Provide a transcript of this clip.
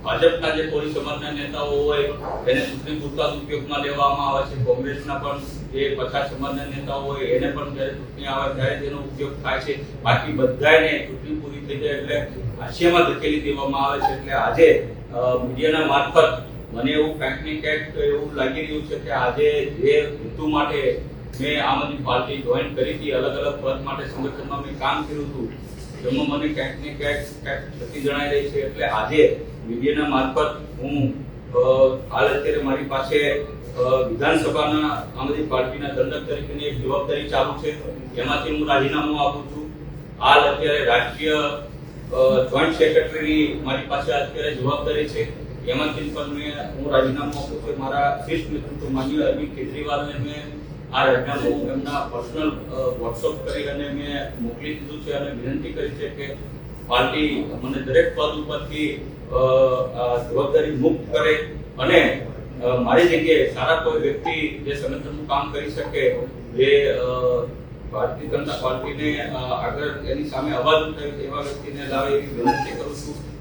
ભાજપના જે કોળી સમાજના નેતાઓ હોય એને ચૂંટણી પૂરતા ઉપયોગમાં લેવામાં આવે છે, કોંગ્રેસના પણ જે પછાત સમાજના નેતાઓ હોય એને પણ જ્યારે ચૂંટણી આવે ત્યારે તેનો ઉપયોગ થાય છે. બાકી બધાને ચૂંટણી પૂરી થઈ જાય એટલે હાસ્યમાં ધકેલી દેવામાં આવે છે. એટલે આજે મીડિયાના મારફત મને એવું ક્યાંક ને ક્યાંક એવું લાગી રહ્યું છે કે આજે જે હેતુ માટે મેં આમ આદમી પાર્ટી જોઈન કરી હતી, અલગ અલગ પદ માટે સંગઠનમાં મેં કામ કર્યું હતું, જેમાં મને ક્યાંક ને ક્યાંક ક્ષતિ જણાઈ રહી છે. એટલે આજે મીડિયાના મારફત હું હાલ અત્યારે મારી પાસે વિધાનસભાના આમ આદમી પાર્ટીના દંડક તરીકેની એક જવાબદારી ચાલુ છે, એમાંથી હું રાજીનામું આપું છું. હાલ અત્યારે રાષ્ટ્રીય જોઈન્ટ સેક્રેટરીની મારી પાસે અત્યારે જવાબદારી છે, એમાંથી પણ હું રાજીનામું આપું છું. મારા શીર્ષ નેતૃત્વ માનનીય અરવિંદ કેજરીવાલને મેં આ રાજીનામું એમના પર્સનલ વોટ્સઅપ કરી અને મેં મોકલી દીધું છે અને વિનંતી કરી છે કે પાર્ટી મને દરેક પદ ઉપરથી જવાબદારી મુક્ત કરે અને મારી જગ્યાએ સારા કોઈ વ્યક્તિ જે સંગઠનનું કામ કરી શકે, જે ભારતીય જનતા પાર્ટીને આગળ એની સામે અવાજ ઉઠાવે એવા વ્યક્તિને લાવે એવી વિનંતી કરું છું.